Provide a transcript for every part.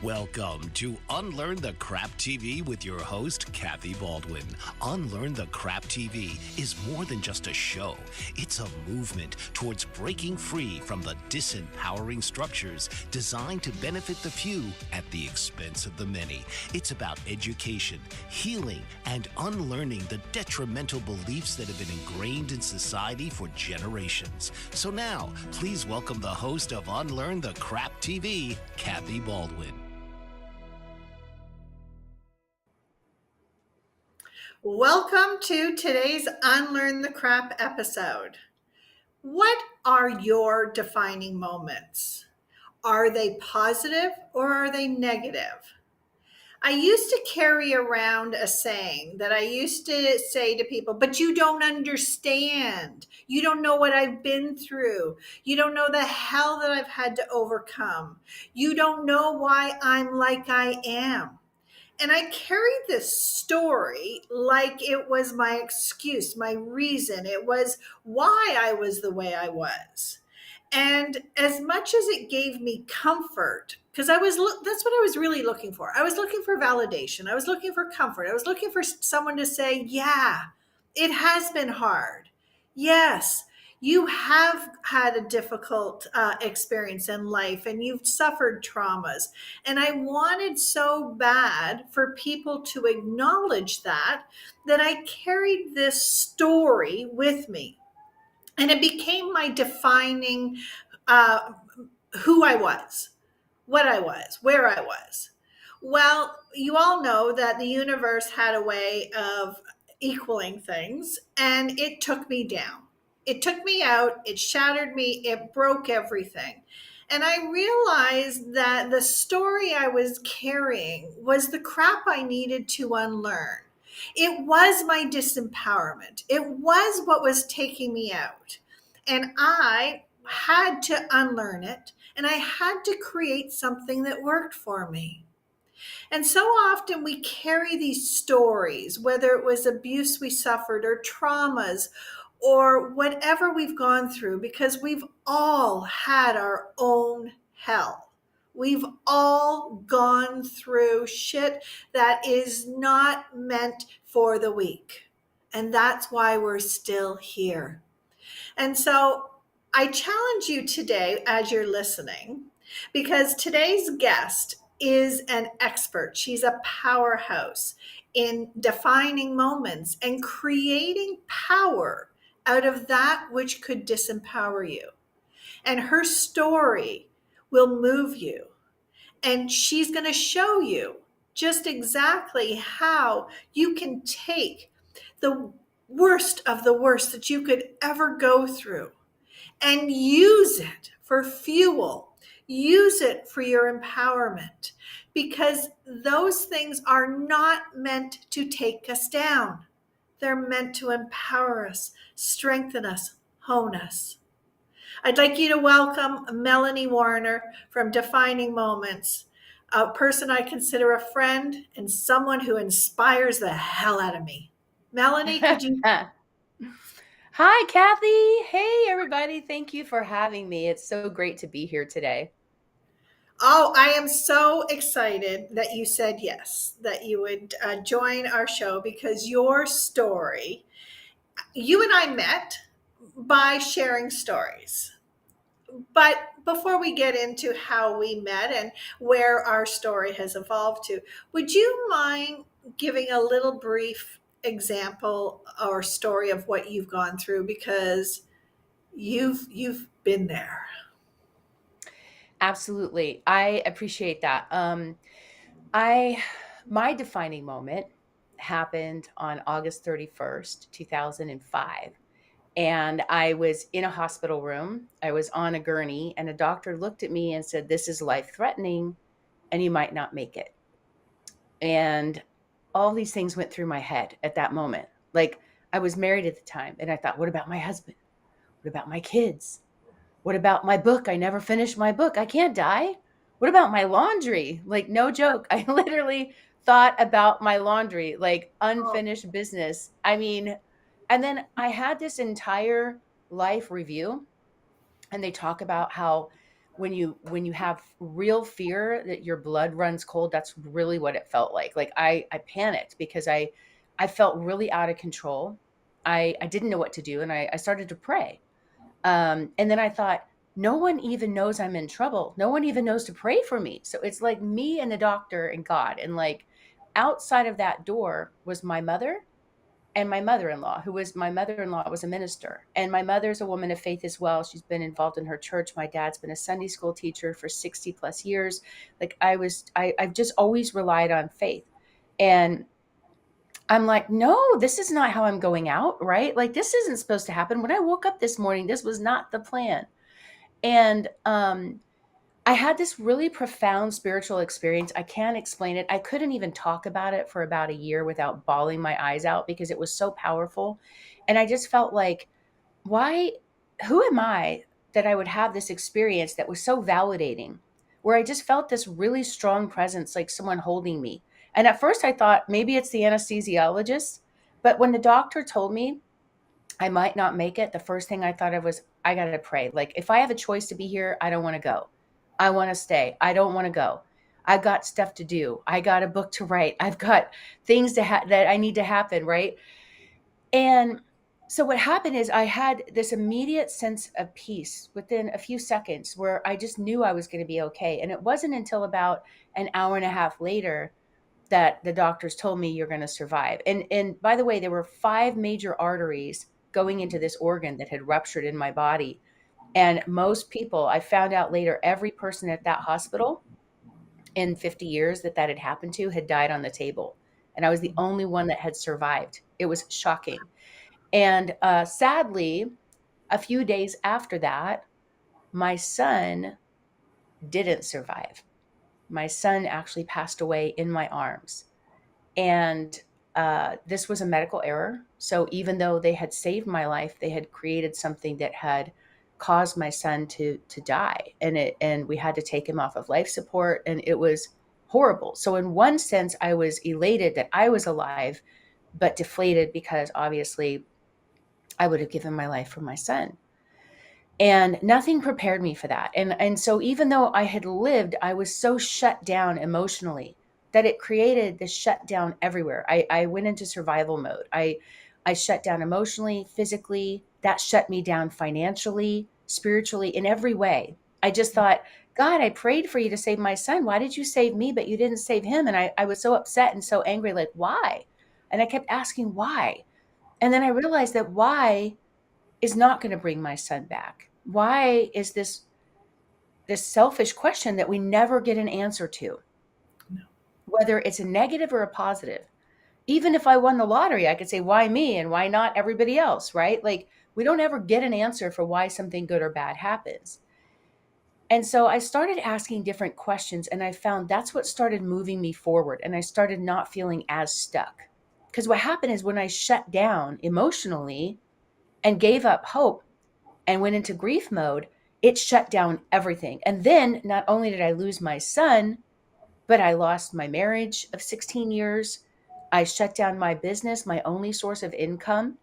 Welcome to Unlearn the Crap TV with your host, Kathy Baldwin. Unlearn the Crap TV is more than just a show. It's a movement towards breaking free from the disempowering structures designed to benefit the few at the expense of the many. It's about education, healing, and unlearning the detrimental beliefs that have been ingrained in society for generations. So now, please welcome the host of Unlearn the Crap TV, Kathy Baldwin. Welcome to today's Unlearn the Crap episode. What are your defining moments? Are they positive or are they negative? I used to carry around a saying that I used to say to people, but you don't understand. You don't know what I've been through. You don't know the hell that I've had to overcome. You don't know why I'm like I am. And I carried this story like it was my excuse, my reason. It was why I was the way I was. And as much as it gave me comfort, because that's what I was really looking for. I was looking for validation. I was looking for comfort. I was looking for someone to say, yeah, it has been hard. Yes, you have had a difficult experience in life and you've suffered traumas. And I wanted so bad for people to acknowledge that I carried this story with me. And it became my defining who I was, what I was, where I was. Well, you all know that the universe had a way of equaling things, and it took me down. It took me out, it shattered me, it broke everything. And I realized that the story I was carrying was the crap I needed to unlearn. It was my disempowerment. It was what was taking me out. And I had to unlearn it, and I had to create something that worked for me. And so often we carry these stories, whether it was abuse we suffered or traumas or whatever we've gone through, because we've all had our own hell. We've all gone through shit that is not meant for the weak. And that's why we're still here. And so I challenge you today as you're listening, because today's guest is an expert. She's a powerhouse in defining moments and creating power out of that which could disempower you. And her story will move you. And she's going to show you just exactly how you can take the worst of the worst that you could ever go through and use it for fuel. Use it for your empowerment, because those things are not meant to take us down. They're meant to empower us, strengthen us, hone us. I'd like you to welcome Melanie Warner from Defining Moments, a person I consider a friend and someone who inspires the hell out of me. Melanie, could you? Hi, Kathy. Hey, everybody. Thank you for having me. It's so great to be here today. Oh, I am so excited that you said yes, that you would join our show, because your story, you and I met by sharing stories. But before we get into how we met and where our story has evolved to, would you mind giving a little brief example or story of what you've gone through, because you've been there? Absolutely. I appreciate that. My defining moment happened on August 31st, 2005. And I was in a hospital room. I was on a gurney, and a doctor looked at me and said, "This is life threatening and you might not make it." And all these things went through my head at that moment. Like, I was married at the time, and I thought, what about my husband? What about my kids? What about my book? I never finished my book. I can't die. What about my laundry? Like, no joke. I literally thought about my laundry, like unfinished business. I mean, and then I had this entire life review, and they talk about how when you have real fear that your blood runs cold, that's really what it felt like. Like I panicked because I felt really out of control. I didn't know what to do, and I started to pray. And then I thought, no one even knows I'm in trouble. No one even knows to pray for me. So it's like me and the doctor and God. And like outside of that door was my mother and my mother-in-law, who was my mother-in-law was a minister. And my mother's a woman of faith as well. She's been involved in her church. My dad's been a Sunday school teacher for 60 plus years. Like I've just always relied on faith. And I'm like, no, this is not how I'm going out, right? Like this isn't supposed to happen. When I woke up this morning, this was not the plan. And I had this really profound spiritual experience. I can't explain it. I couldn't even talk about it for about a year without bawling my eyes out because it was so powerful. And I just felt like, why, who am I that I would have this experience that was so validating, where I just felt this really strong presence, like someone holding me. And at first I thought maybe it's the anesthesiologist. But when the doctor told me I might not make it, the first thing I thought of was, I got to pray. Like, if I have a choice to be here, I don't want to go. I want to stay. I don't want to go. I've got stuff to do. I got a book to write. I've got things that I need to happen. Right. And so what happened is I had this immediate sense of peace within a few seconds where I just knew I was going to be okay. And it wasn't until about an hour and a half later that the doctors told me you're going to survive. And by the way, there were 5 major arteries going into this organ that had ruptured in my body. And most people, I found out later, every person at that hospital in 50 years that had happened to had died on the table. And I was the only one that had survived. It was shocking. And sadly, a few days after that, my son didn't survive. My son actually passed away in my arms. And this was a medical error. So even though they had saved my life, they had created something that had caused my son to die. And we had to take him off of life support. And it was horrible. So in one sense, I was elated that I was alive, but deflated because obviously I would have given my life for my son. And nothing prepared me for that. And so even though I had lived, I was so shut down emotionally that it created this shutdown everywhere. I went into survival mode. I shut down emotionally, physically. That shut me down financially, spiritually, in every way. I just thought, God, I prayed for you to save my son. Why did you save me, but you didn't save him? And I was so upset and so angry, like, why? And I kept asking why. And then I realized that why is not going to bring my son back. Why is this selfish question that we never get an answer to? No. Whether it's a negative or a positive. Even if I won the lottery, I could say, why me and why not everybody else, right? Like we don't ever get an answer for why something good or bad happens. And so I started asking different questions and I found that's what started moving me forward. And I started not feeling as stuck. Because what happened is when I shut down emotionally and gave up hope, and went into grief mode, it shut down everything. And then not only did I lose my son, but I lost my marriage of 16 years. I shut down my business, my only source of income,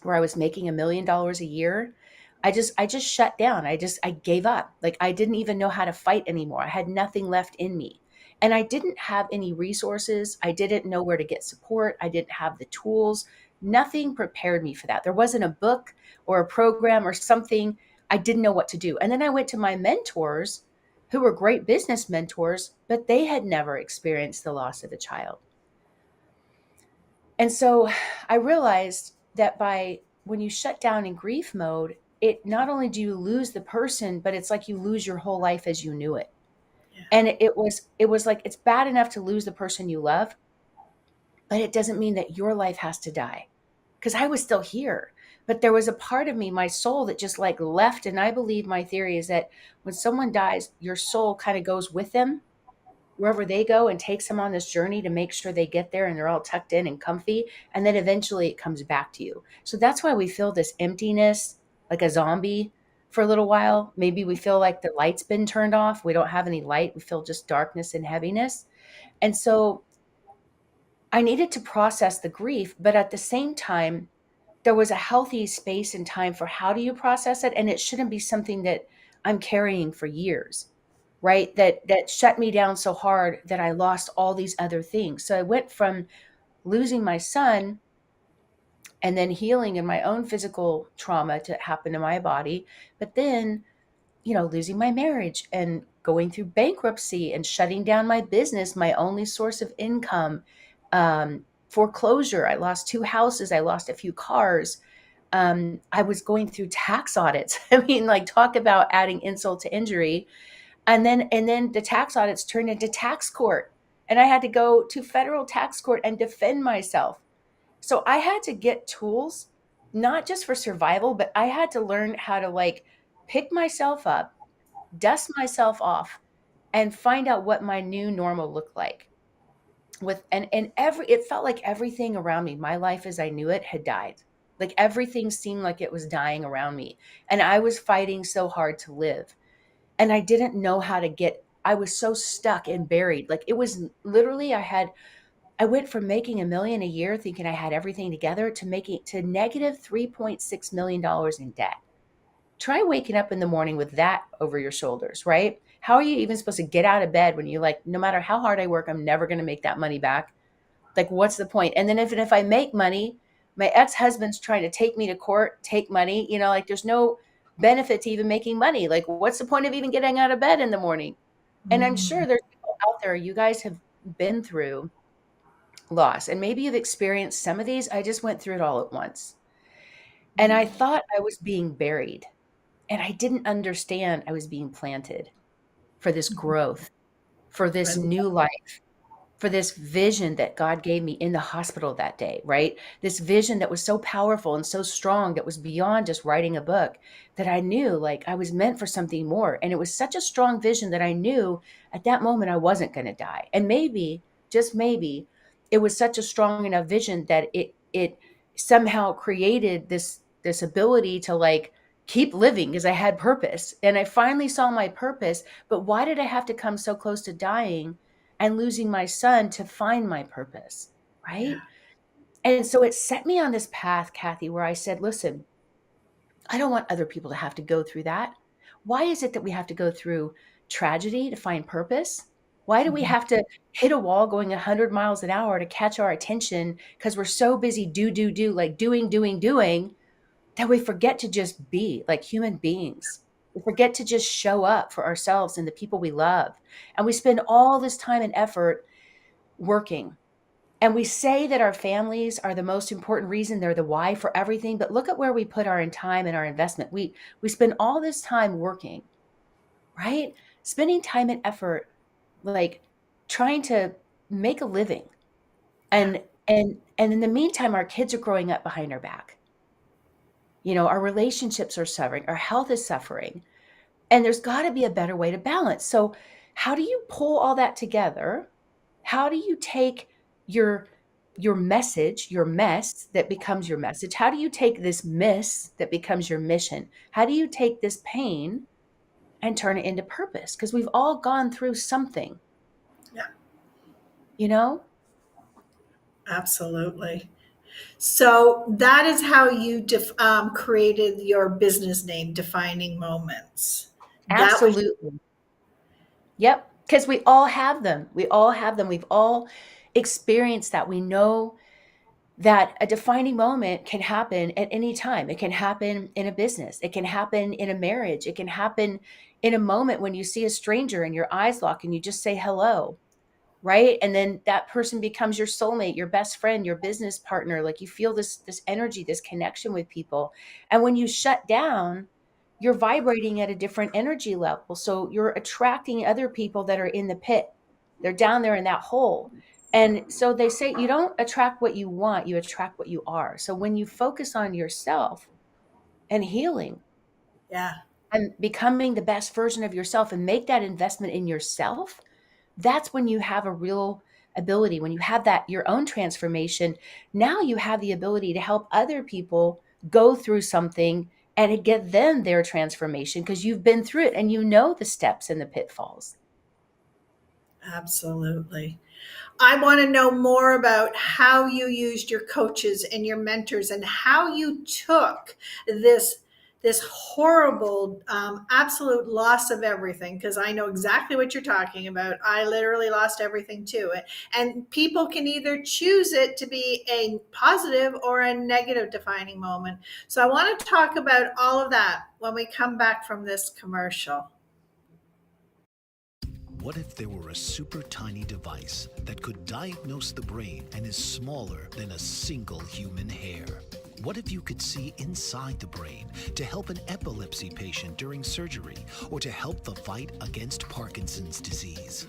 where I was making $1 million a year. I just shut down. I gave up. Like I didn't even know how to fight anymore. I had nothing left in me. And I didn't have any resources. I didn't know where to get support. I didn't have the tools. Nothing prepared me for that. There wasn't a book or a program or something. I didn't know what to do. And then I went to my mentors who were great business mentors, but they had never experienced the loss of a child. And so I realized that when you shut down in grief mode, it not only do you lose the person, but it's like you lose your whole life as you knew it. Yeah. And it was like, it's bad enough to lose the person you love, but it doesn't mean that your life has to die. Because I was still here, but there was a part of me, my soul, that just like left. And I believe my theory is that when someone dies, your soul kind of goes with them wherever they go and takes them on this journey to make sure they get there and they're all tucked in and comfy. And then eventually it comes back to you. So that's why we feel this emptiness, like a zombie for a little while. Maybe we feel like the light's been turned off. We don't have any light. We feel just darkness and heaviness. And so I needed to process the grief, but at the same time, there was a healthy space and time for how do you process it. And it shouldn't be something that I'm carrying for years, right? That shut me down so hard that I lost all these other things. So I went from losing my son and then healing in my own physical trauma to happen to my body, but then, losing my marriage and going through bankruptcy and shutting down my business, my only source of income, foreclosure. I lost 2 houses. I lost a few cars. I was going through tax audits. I mean, like, talk about adding insult to injury. And then the tax audits turned into tax court. And I had to go to federal tax court and defend myself. So I had to get tools, not just for survival, but I had to learn how to, like, pick myself up, dust myself off, and find out what my new normal looked like. And every it felt like everything around me, my life as I knew it, had died. Like, everything seemed like it was dying around me. And I was fighting so hard to live. And I didn't know how to I was so stuck and buried. Like, it was literally, I went from making $1 million a year thinking I had everything together to making to negative $3.6 million in debt. Try waking up in the morning with that over your shoulders, right? How are you even supposed to get out of bed when you're like, no matter how hard I work, I'm never going to make that money back? Like, what's the point? And then if I make money, my ex-husband's trying to take me to court, take money, like, there's no benefit to even making money. Like, what's the point of even getting out of bed in the morning? And I'm sure there's people out there, you guys have been through loss, and maybe you've experienced some of these. I just went through it all at once. And I thought I was being buried, and I didn't understand I was being planted for this growth, for this new life, for this vision that God gave me in the hospital that day, right? This vision that was so powerful and so strong, that was beyond just writing a book, that I knew, like, I was meant for something more. And it was such a strong vision that I knew at that moment I wasn't going to die. And maybe, just maybe, it was such a strong enough vision that it somehow created this ability to, like, keep living because I had purpose. And I finally saw my purpose. But why did I have to come so close to dying and losing my son to find my purpose, Yeah. right? And so it set me on this path, Kathy, where I said, listen, I don't want other people to have to go through that. Why is it that we have to go through tragedy to find purpose? Why do we Mhm. have to hit a wall going 100 miles an hour to catch our attention because we're so busy do, like doing, that we forget to just be like human beings. We forget to just show up for ourselves and the people we love. And we spend all this time and effort working. And we say that our families are the most important reason, they're the why for everything, but look at where we put our time and our investment. We spend all this time working, right? Spending time and effort, like, trying to make a living. Yeah. And in the meantime, our kids are growing up behind our back. Our relationships are suffering, our health is suffering. And there's got to be a better way to balance. So, how do you pull all that together? How do you take your message, your mess that becomes your message? How do you take this miss that becomes your mission? How do you take this pain and turn it into purpose? Because we've all gone through something, Yeah. you know? Absolutely. So that is how you created your business name, Defining Moments. That was, Absolutely. Yep. Because we all have them. We all have them. We've all experienced that. We know that a defining moment can happen at any time. It can happen in a business. It can happen in a marriage. It can happen in a moment when you see a stranger and your eyes lock and you just say hello, right? And then that person becomes your soulmate, your best friend, your business partner. Like, you feel this energy, this connection with people. And when you shut down, you're vibrating at a different energy level. So you're attracting other people that are in the pit. They're down there in that hole. And so they say you don't attract what you want, you attract what you are. So when you focus on yourself and healing yeah, and becoming the best version of yourself and make that investment in yourself, that's when you have a real ability. When you have that, your own transformation, now you have the ability to help other people go through something and to get them their transformation because you've been through it and you know the steps and the pitfalls. absolutely. I want to know more about how you used your coaches and your mentors and how you took this this horrible, absolute loss of everything, because I know exactly what you're talking about. I literally lost everything too. And people can either choose it to be a positive or a negative defining moment. So I want to talk about all of that when we come back from this commercial. What if there were a super tiny device that could diagnose the brain and is smaller than a single human hair? What if you could see inside the brain to help an epilepsy patient during surgery or to help the fight against Parkinson's disease?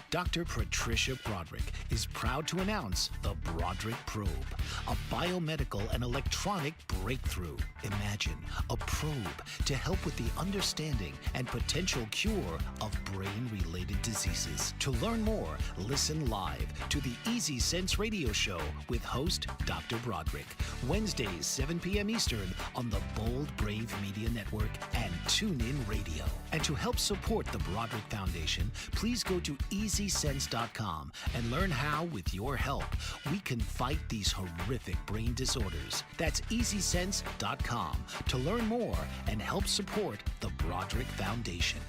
Dr. Patricia Broderick is proud to announce the Broderick Probe, a biomedical and electronic breakthrough. Imagine a probe to help with the understanding and potential cure of brain-related diseases. To learn more, listen live to the Easy Sense radio show with host Dr. Broderick, Wednesdays 7 p.m. Eastern on the Bold Brave Media Network and TuneIn Radio. And to help support the Broderick Foundation, please go to EasySense.com and learn how, with your help, we can fight these horrific brain disorders. That's EasySense.com to learn more and help support the Broderick Foundation.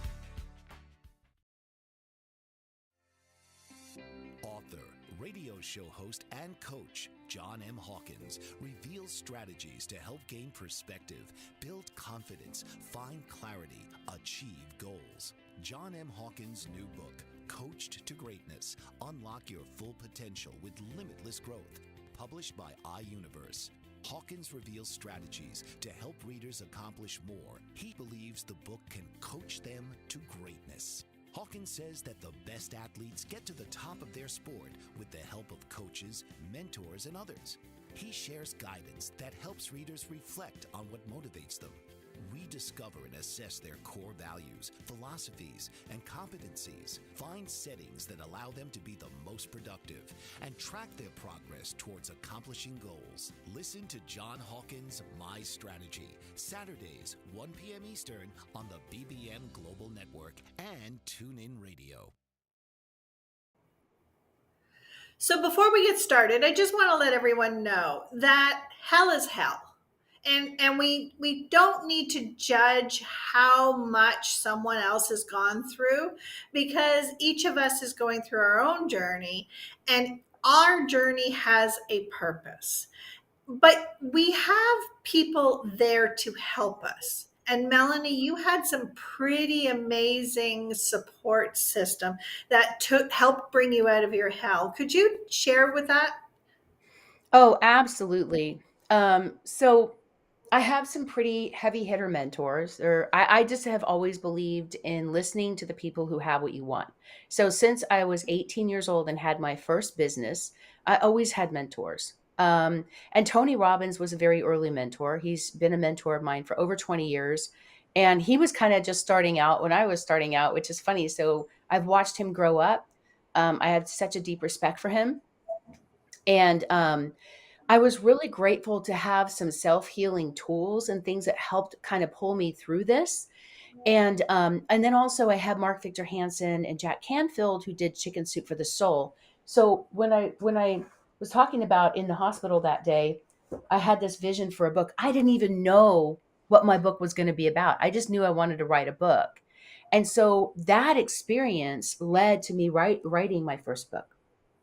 Author, radio show host, and coach John M. Hawkins reveals strategies to help gain perspective, build confidence, find clarity, achieve goals. John M. Hawkins' new book, Coached to Greatness, Unlock Your Full Potential with Limitless Growth, published by iUniverse. Hawkins reveals strategies to help readers accomplish more. He believes the book can coach them to greatness. Hawkins says that the best athletes get to the top of their sport with the help of coaches, mentors, and others. He shares guidance that helps readers reflect on what motivates them. Rediscover and assess their core values, philosophies, and competencies. Find settings that allow them to be the most productive and track their progress towards accomplishing goals. Listen to John Hawkins' My Strategy, Saturdays, 1 p.m. Eastern on the BBM Global Network and TuneIn Radio. So before we get started, I just want to let everyone know that hell is hell. And we don't need to judge how much someone else has gone through, because each of us is going through our own journey, and our journey has a purpose. But we have people there to help us. And Melanie, you had some pretty amazing support system that helped bring you out of your hell. Could you share with that? Oh, absolutely. So I have some pretty heavy hitter mentors. I just have always believed in listening to the people who have what you want. So since I was 18 years old and had my first business, I always had mentors. And Tony Robbins was a very early mentor. He's been a mentor of mine for over 20 years. And he was kind of just starting out when I was starting out, which is funny. So I've watched him grow up. I had such a deep respect for him. And I was really grateful to have some self-healing tools and things that helped kind of pull me through this. And then also I had Mark Victor Hansen and Jack Canfield who did Chicken Soup for the Soul. So when I was talking about in the hospital that day, I had this vision for a book. I didn't even know what my book was going to be about. I just knew I wanted to write a book. And so that experience led to me writing my first book,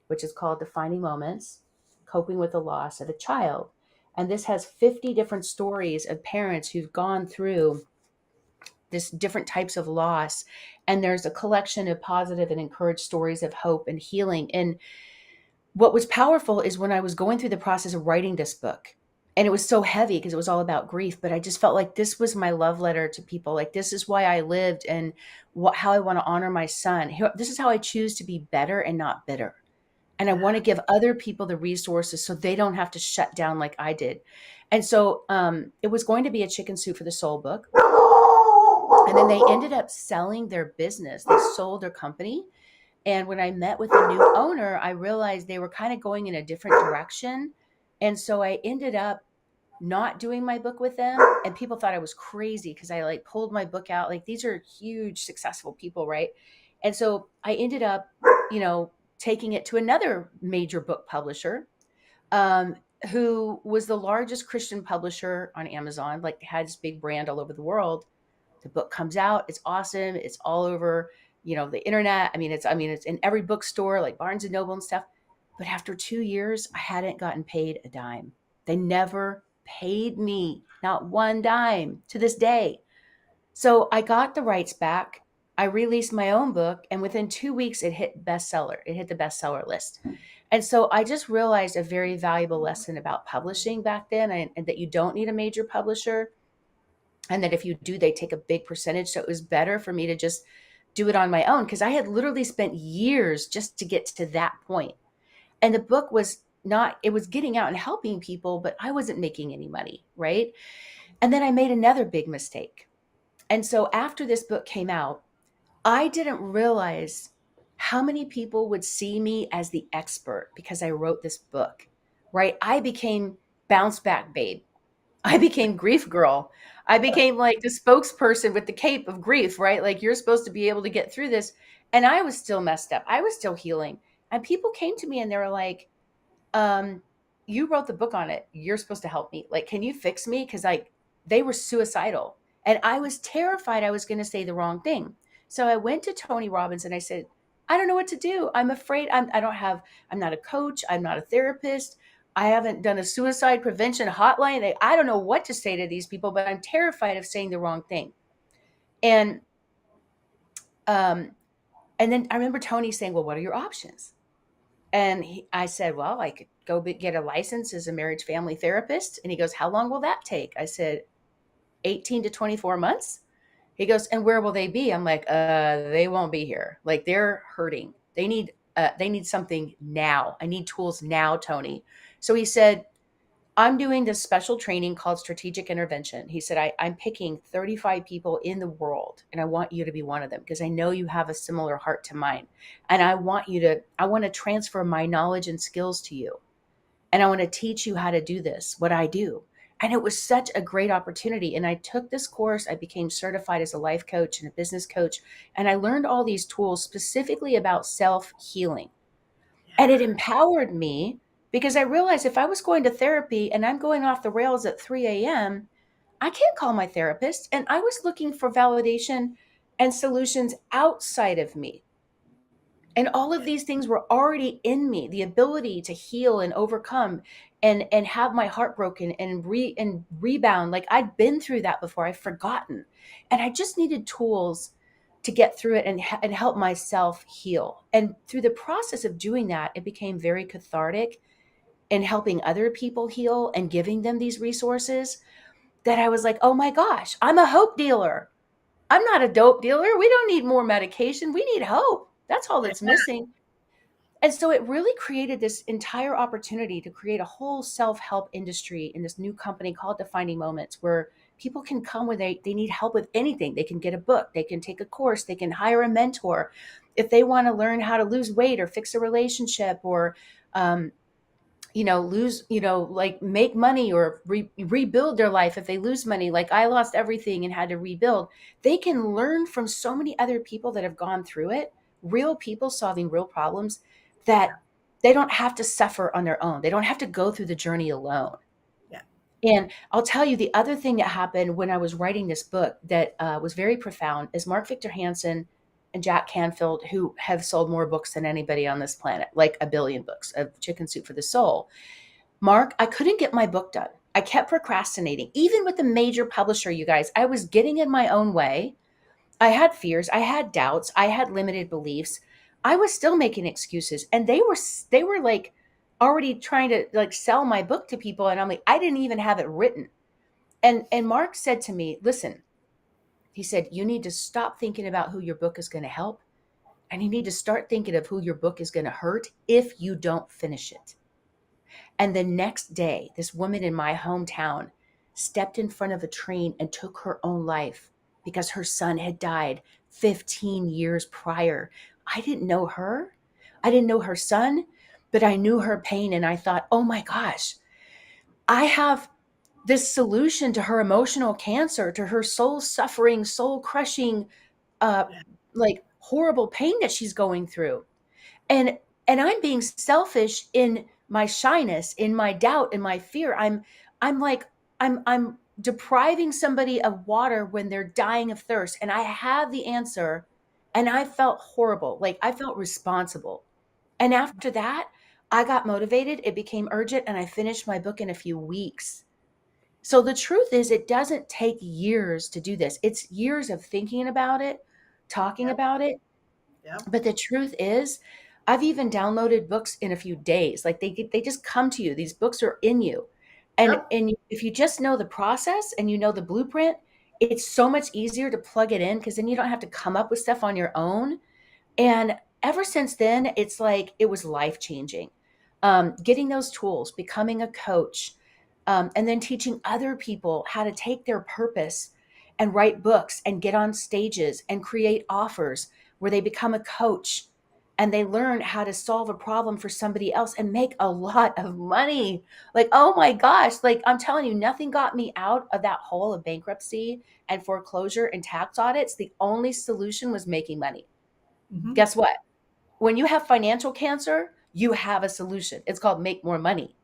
which is called Defining Moments, Coping with the Loss of a Child. And this has 50 different stories of parents who've gone through this different types of loss. And there's a collection of positive and encouraged stories of hope and healing. And what was powerful is when I was going through the process of writing this book, and it was so heavy because it was all about grief, but I just felt like this was my love letter to people. Like, this is why I lived and how I want to honor my son. This is how I choose to be better and not bitter. And I want to give other people the resources so they don't have to shut down like I did. And so it was going to be a Chicken Soup for the Soul book. And then they ended up selling their business. They sold their company. And when I met with the new owner, I realized they were kind of going in a different direction. And so I ended up not doing my book with them. And people thought I was crazy because I like pulled my book out. Like, these are huge, successful people, right? And so I ended up, taking it to another major book publisher. who was the largest Christian publisher on Amazon, like had this big brand all over the world. The book comes out, it's awesome, it's all over, the internet. I mean it's in every bookstore like Barnes and Noble and stuff. But after 2 years, I hadn't gotten paid a dime. They never paid me, not one dime to this day. So I got the rights back. I released my own book, and within 2 weeks, it hit bestseller. It hit the bestseller list. And so I just realized a very valuable lesson about publishing back then, and that you don't need a major publisher. And that if you do, they take a big percentage. So it was better for me to just do it on my own, because I had literally spent years just to get to that point. And the book was not, it was getting out and helping people, but I wasn't making any money. Right. And then I made another big mistake. And so after this book came out, I didn't realize how many people would see me as the expert because I wrote this book, right? I became bounce back babe. I became grief girl. I became like the spokesperson with the cape of grief, right? Like, you're supposed to be able to get through this. And I was still messed up. I was still healing. And people came to me and they were like, um, you wrote the book on it. You're supposed to help me. Like, can you fix me? Because like they were suicidal. And I was terrified I was going to say the wrong thing. So I went to Tony Robbins and I said, I don't know what to do. I'm afraid I'm not a coach. I'm not a therapist. I haven't done a suicide prevention hotline. I don't know what to say to these people, but I'm terrified of saying the wrong thing. And, um, and then I remember Tony saying, well, what are your options? And I said, well, I could go get a license as a marriage family therapist. And he goes, how long will that take? I said, 18 to 24 months. He goes, and where will they be? I'm like, they won't be here. Like, they're hurting. They need something now. I need tools now, Tony. So he said, I'm doing this special training called strategic intervention. He said, I'm picking 35 people in the world, and I want you to be one of them because I know you have a similar heart to mine. And I want to transfer my knowledge and skills to you. And I want to teach you how to do this, what I do. And it was such a great opportunity. And I took this course. I became certified as a life coach and a business coach. And I learned all these tools specifically about self healing. And it empowered me because I realized if I was going to therapy and I'm going off the rails at 3 a.m., I can't call my therapist. And I was looking for validation and solutions outside of me. And all of these things were already in me, the ability to heal and overcome and have my heart broken and rebound. Like, I'd been through that before. I've forgotten. And I just needed tools to get through it and help myself heal. And through the process of doing that, it became very cathartic in helping other people heal and giving them these resources, that I was like, oh my gosh, I'm a hope dealer. I'm not a dope dealer. We don't need more medication. We need hope. That's all that's missing. And so it really created this entire opportunity to create a whole self-help industry in this new company called Defining Moments, where people can come when they need help with anything. They can get a book, they can take a course, they can hire a mentor. If they want to learn how to lose weight or fix a relationship, or um, lose, like make money or rebuild their life. If they lose money, like I lost everything and had to rebuild, they can learn from so many other people that have gone through it, real people solving real problems, that they don't have to suffer on their own. They don't have to go through the journey alone. Yeah. And I'll tell you, the other thing that happened when I was writing this book that was very profound is Mark Victor Hansen and Jack Canfield, who have sold more books than anybody on this planet, like a billion books of Chicken Soup for the Soul. Mark, I couldn't get my book done. I kept procrastinating. Even with the major publisher, you guys, I was getting in my own way. I had fears, I had doubts, I had limited beliefs. I was still making excuses, and they were like already trying to like sell my book to people, and I'm like, I didn't even have it written. And Mark said to me, listen, he said, you need to stop thinking about who your book is going to help, and you need to start thinking of who your book is going to hurt if you don't finish it. And the next day, this woman in my hometown stepped in front of a train and took her own life because her son had died 15 years prior. I didn't know her. I didn't know her son, but I knew her pain. And I thought, oh my gosh, I have this solution to her emotional cancer, to her soul suffering, soul crushing, uh, like horrible pain that she's going through. And I'm being selfish in my shyness, in my doubt, in my fear. I'm like, I'm depriving somebody of water when they're dying of thirst. And I have the answer. And I felt horrible. Like I felt responsible. And after that, I got motivated. It became urgent and I finished my book in a few weeks. So the truth is, it doesn't take years to do this. It's years of thinking about it, talking Yep. about it. Yep. But the truth is, I've even downloaded books in a few days. Like they just come to you. These books are in you. Yep. And if you just know the process and you know the blueprint, it's so much easier to plug it in because then you don't have to come up with stuff on your own. And ever since then, it's like it was life changing. Getting those tools, becoming a coach, and then teaching other people how to take their purpose and write books and get on stages and create offers where they become a coach and they learn how to solve a problem for somebody else and make a lot of money. Like, oh my gosh, like I'm telling you, nothing got me out of that hole of bankruptcy and foreclosure and tax audits. The only solution was making money. Hmm. Guess what? When you have financial cancer, you have a solution. It's called make more money.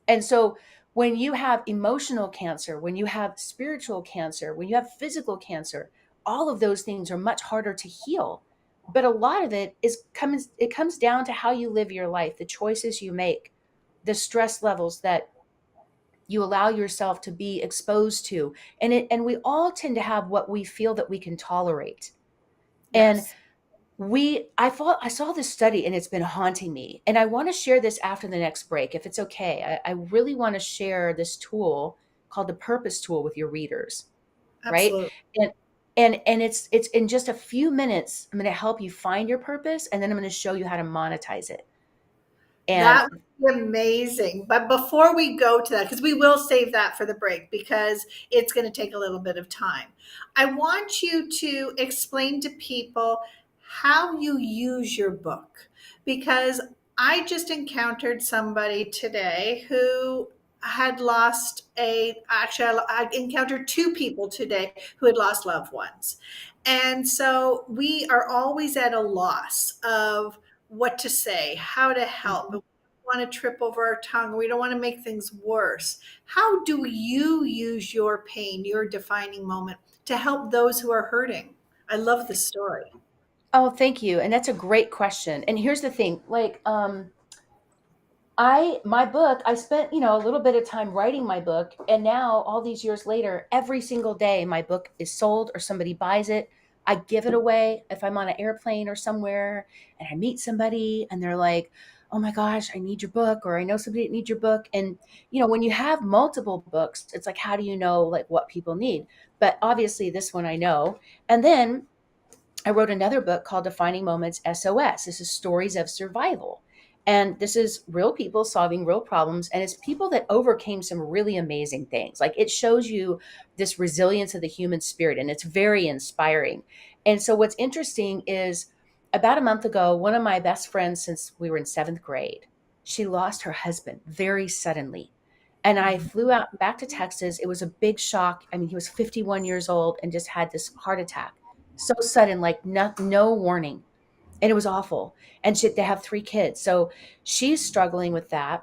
And so when you have emotional cancer, when you have spiritual cancer, when you have physical cancer, all of those things are much harder to heal. But a lot of it comes down to how you live your life, the choices you make, the stress levels that you allow yourself to be exposed to. And we all tend to have what we feel that we can tolerate. And Yes. I saw this study and it's been haunting me. And I want to share this after the next break, if it's okay. I really want to share this tool called the Purpose Tool with your readers, right? Absolutely. And it's in just a few minutes. I'm going to help you find your purpose, and then I'm going to show you how to monetize it. And That would be amazing. But before we go to that, because we will save that for the break because it's going to take a little bit of time, I want you to explain to people how you use your book. Because I just encountered somebody today who had lost actually, I encountered two people today who had lost loved ones. And so we are always at a loss of what to say, how to help. Mhm. We don't want to trip over our tongue. We don't want to make things worse. How do you use your pain, your defining moment, to help those who are hurting? I love the story. Oh, thank you. And that's a great question. And here's the thing, like my book, I spent, a little bit of time writing my book. And now, all these years later, every single day, my book is sold or somebody buys it. I give it away if I'm on an airplane or somewhere and I meet somebody and they're like, oh my gosh, I need your book, or I know somebody that needs your book. And, when you have multiple books, it's like, how do you know like what people need? But obviously, this one I know. And then I wrote another book called Defining Moments SOS. This is stories of survival. And this is real people solving real problems. And it's people that overcame some really amazing things. Like it shows you this resilience of the human spirit, and it's very inspiring. And so, what's interesting is about a month ago, one of my best friends since we were in seventh grade, she lost her husband very suddenly. And I flew out back to Texas. It was a big shock. I mean, he was 51 years old and just had this heart attack so sudden, like no warning. And it was awful. And they have 3 kids. So she's struggling with that.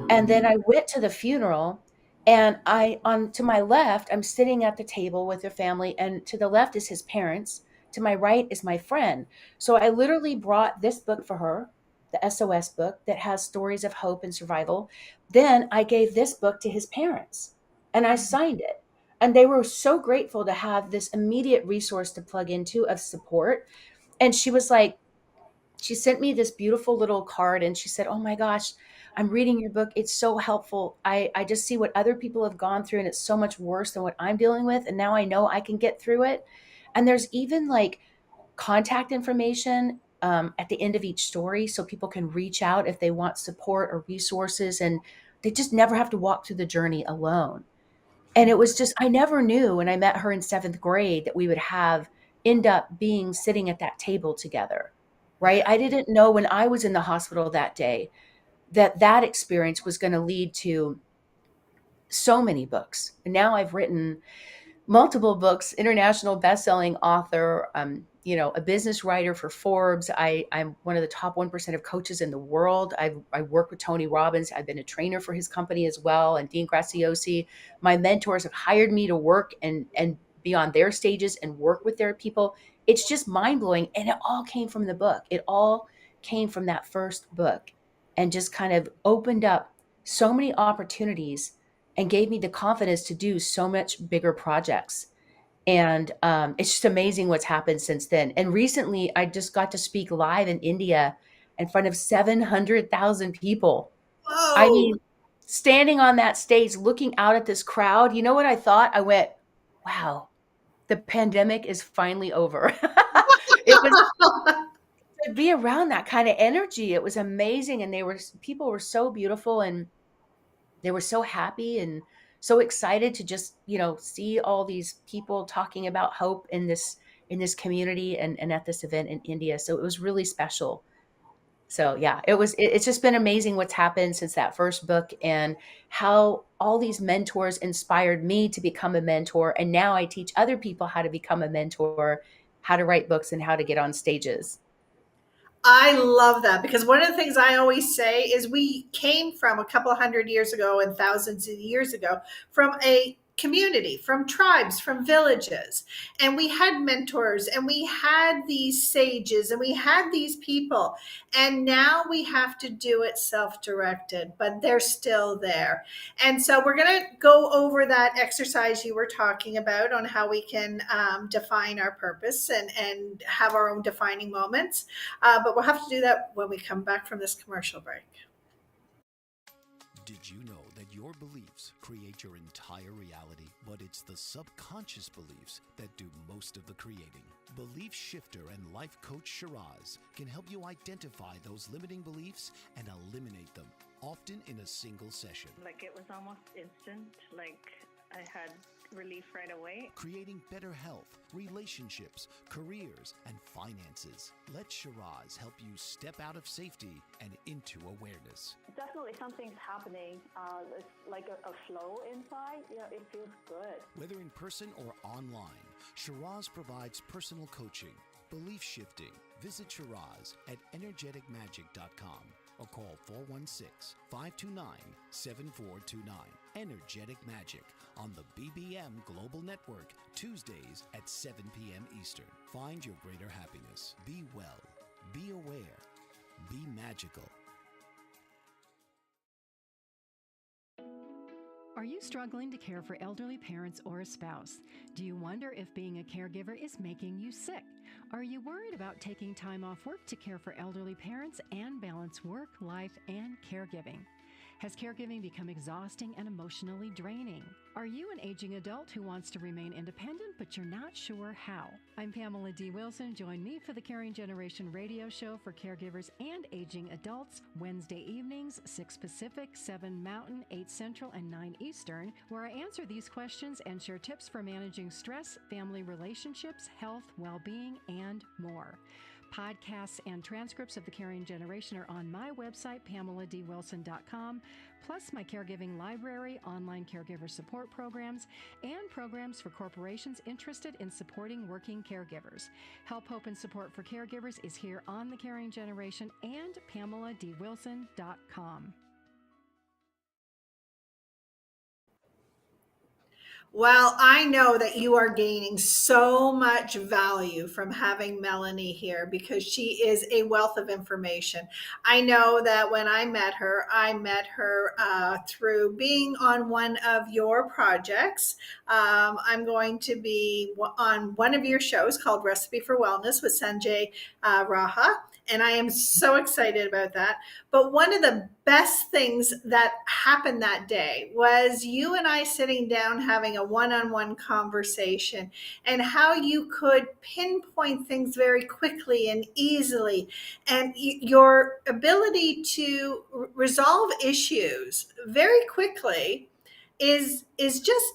And then I went to the funeral, and to my left, I'm sitting at the table with their family, and to the left is his parents. To my right is my friend. So I literally brought this book for her, the SOS book that has stories of hope and survival. Then I gave this book to his parents and I signed it. And they were so grateful to have this immediate resource to plug into of support. And she was like, she sent me this beautiful little card and she said, oh my gosh, I'm reading your book. It's so helpful. I just see what other people have gone through and it's so much worse than what I'm dealing with. And now I know I can get through it. And there's even like contact information at the end of each story so people can reach out if they want support or resources. And they just never have to walk through the journey alone. And it was just, I never knew when I met her in seventh grade that we would end up being sitting at that table together, right? Yeah. I didn't know when I was in the hospital that day that experience was going to lead to so many books. And now I've written multiple books, international best-selling author. a business writer for Forbes. I'm one of the top 1% of coaches in the world. I work with Tony Robbins. I've been a trainer for his company as well. And Dean Graziosi. My mentors have hired me to work and be on their stages and work with their people. It's just mind blowing. And it all came from the book. It all came from that first book and just kind of opened up so many opportunities and gave me the confidence to do so much bigger projects. And it's just amazing what's happened since then. And recently, I just got to speak live in India in front of 700,000 people. I Whoa. mean, standing on that stage, looking out at this crowd, you know what I thought? I went, wow, the pandemic is finally over. It was to be around that kind of energy. It was amazing. And people were so beautiful, and they were so happy and so excited to just see all these people talking about hope in this community and at this event in India. So it was really special. So yeah, it's just been amazing what's happened since that first book, and how all these mentors inspired me to become a mentor, and now I teach other people how to become a mentor, how to write books, and how to get on stages. I love that, because one of the things I always say is we came from a couple of hundred years ago and thousands of years ago from a community, from tribes, from villages. And we had mentors and we had these sages and we had these people. And now we have to do it self directed, but they're still there. And so we're going to go over that exercise you were talking about on how we can define our purpose and have our own defining moments. But we'll have to do that when we come back from this commercial break. Did you know that your beliefs create your entire reality, but it's the subconscious beliefs that do most of the creating? Belief shifter and life coach Shiraz can help you identify those limiting beliefs and eliminate them, often in a single session. Like, it was almost instant. Like, I had relief right away. Creating better health, relationships, careers, and finances. Let Shiraz help you step out of safety and into awareness. Definitely something's happening. It's like a flow inside. It feels good. Whether in person or online, Shiraz provides personal coaching, belief shifting. Visit Shiraz at energeticmagic.com or call 416-529-7429. Energetic Magic on the BBM Global Network, Tuesdays at 7 p.m. Eastern. Find your greater happiness. Be well. Be aware. Be magical. Are you struggling to care for elderly parents or a spouse? Do you wonder if being a caregiver is making you sick? Are you worried about taking time off work to care for elderly parents and balance work, life, and caregiving? Has caregiving become exhausting and emotionally draining? Are you an aging adult who wants to remain independent, but you're not sure how? I'm Pamela D. Wilson. Join me for the Caring Generation radio show for caregivers and aging adults, Wednesday evenings, 6 Pacific, 7 Mountain, 8 Central, and 9 Eastern, where I answer these questions and share tips for managing stress, family relationships, health, well-being, and more. Podcasts and transcripts of The Caring Generation are on my website, PamelaDWilson.com, plus my caregiving library, online caregiver support programs, and programs for corporations interested in supporting working caregivers. Help, hope, and support for caregivers is here on The Caring Generation and PamelaDWilson.com. Well, I know that you are gaining so much value from having Melanie here, because she is a wealth of information. I know that when I met her through being on one of your projects. I'm going to be on one of your shows called Recipe for Wellness with Sanjay Raha. And I am so excited about that. But one of the best things that happened that day was you and I sitting down having a one-on-one conversation, and how you could pinpoint things very quickly and easily. And your ability to resolve issues very quickly is just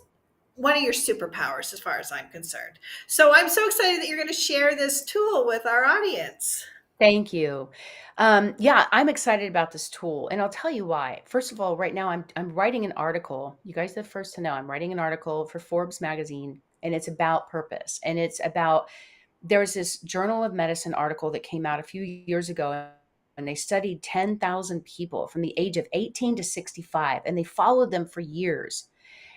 one of your superpowers as far as I'm concerned. So I'm so excited that you're going to share this tool with our audience. Thank you. Yeah, I'm excited about this tool, and I'll tell you why. First of all, right now I'm writing an article. You guys are the first to know. I'm writing an article for Forbes magazine, and it's about purpose, and it's about there was this Journal of Medicine article that came out a few years ago, and they studied 10,000 people from the age of 18 to 65, and they followed them for years.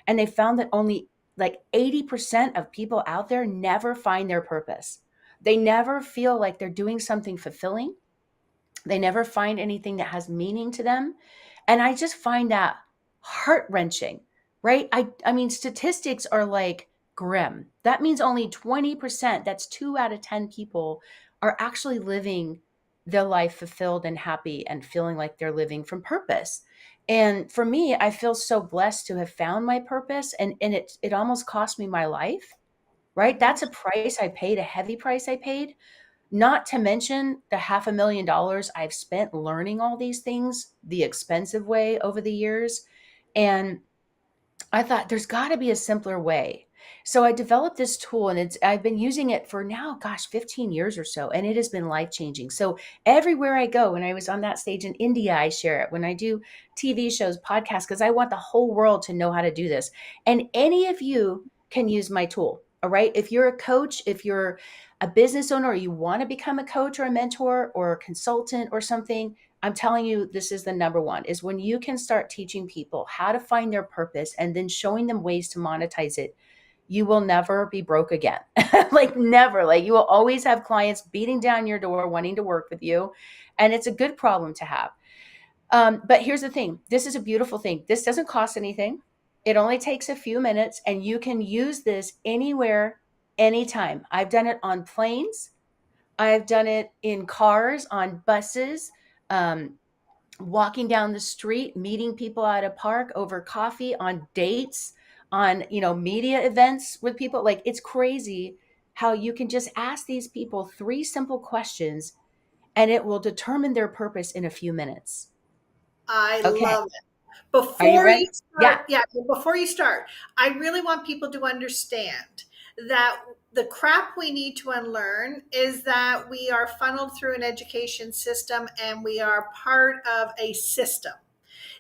And they found that only like 80% of people out there never find their purpose. They never feel like they're doing something fulfilling. They never find anything that has meaning to them. And I just find that heart wrenching, right? I mean, statistics are like grim. That means only 20%, that's 2 out of 10 people, are actually living their life fulfilled and happy and feeling like they're living from purpose. And for me, I feel so blessed to have found my purpose, and it almost cost me my life, right? That's a price I paid, a heavy price I paid, not to mention the $500,000 I've spent learning all these things the expensive way over the years. And I thought there's got to be a simpler way. So I developed this tool, and I've been using it for now, gosh, 15 years or so, and it has been life-changing. So everywhere I go, when I was on that stage in India, I share it. When I do TV shows, podcasts, because I want the whole world to know how to do this. And any of you can use my tool. All right. If you're a coach, if you're a business owner, or you want to become a coach or a mentor or a consultant or something, I'm telling you, this is the number one, is when you can start teaching people how to find their purpose and then showing them ways to monetize it, you will never be broke again. Like never. Like you will always have clients beating down your door wanting to work with you. And it's a good problem to have. But here's the thing. This is a beautiful thing. This doesn't cost anything. It only takes a few minutes, and you can use this anywhere, anytime. I've done it on planes. I've done it in cars, on buses, um, walking down the street, meeting people at a park over coffee, on dates, on, media events with people. Like it's crazy how you can just ask these people 3 simple questions and it will determine their purpose in a few minutes. I Okay. love it. Are you Before you ready? Yeah. start, yeah, before you start, I really want people to understand that the crap we need to unlearn is that we are funneled through an education system and we are part of a system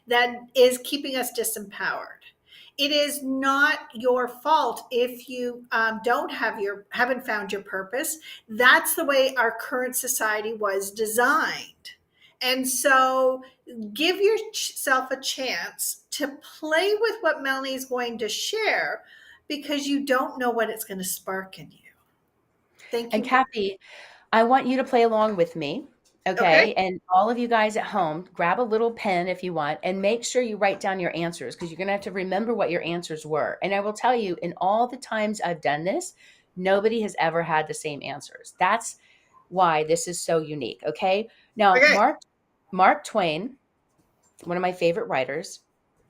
that is keeping us disempowered. It is not your fault if you haven't found your purpose. That's the way our current society was designed. And so give yourself a chance to play with what Melanie is going to share, because you don't know what it's going to spark in you. Thank And you. Kathy, I want you to play along with me. Okay. Okay. And all of you guys at home, grab a little pen if you want, and make sure you write down your answers, because you're going to have to remember what your answers were. And I will tell you, in all the times I've done this, nobody has ever had the same answers. That's why this is so unique. Okay. Now, Okay. Mark Twain, one of my favorite writers,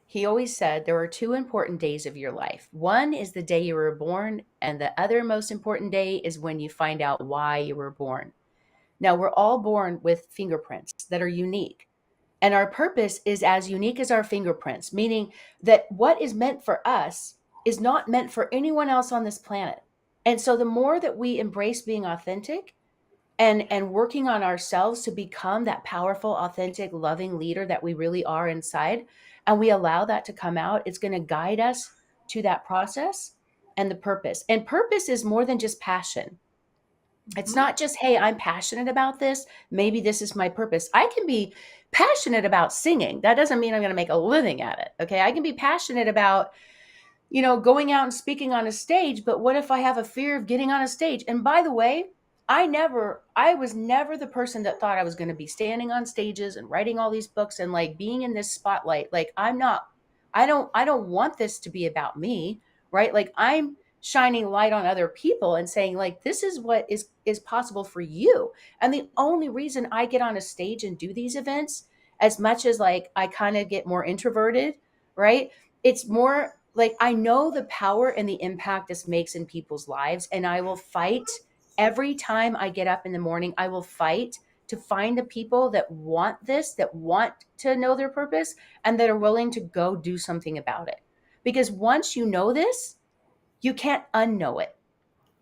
he always said there are 2 important days of your life. One is the day you were born, and the other most important day is when you find out why you were born. Now, we're all born with fingerprints that are unique, and our purpose is as unique as our fingerprints, meaning that what is meant for us is not meant for anyone else on this planet. And so the more that we embrace being authentic and working on ourselves to become that powerful, authentic, loving leader that we really are inside, and we allow that to come out, it's going to guide us to that process and the purpose. And purpose is more than just passion. It's not just, hey, I'm passionate about this. Maybe this is my purpose. I can be passionate about singing. That doesn't mean I'm going to make a living at it. Okay. I can be passionate about, going out and speaking on a stage, but what if I have a fear of getting on a stage? And by the way, I was never the person that thought I was going to be standing on stages and writing all these books and like being in this spotlight. Like I don't want this to be about me, right? Like I'm shining light on other people and saying like, this is what is possible for you. And the only reason I get on a stage and do these events, as much as like I kind of get more introverted, right? It's more like I know the power and the impact this makes in people's lives. And I will fight every time I get up in the morning. I will fight to find the people that want this, that want to know their purpose, and that are willing to go do something about it. Because once you know this, you can't unknow it.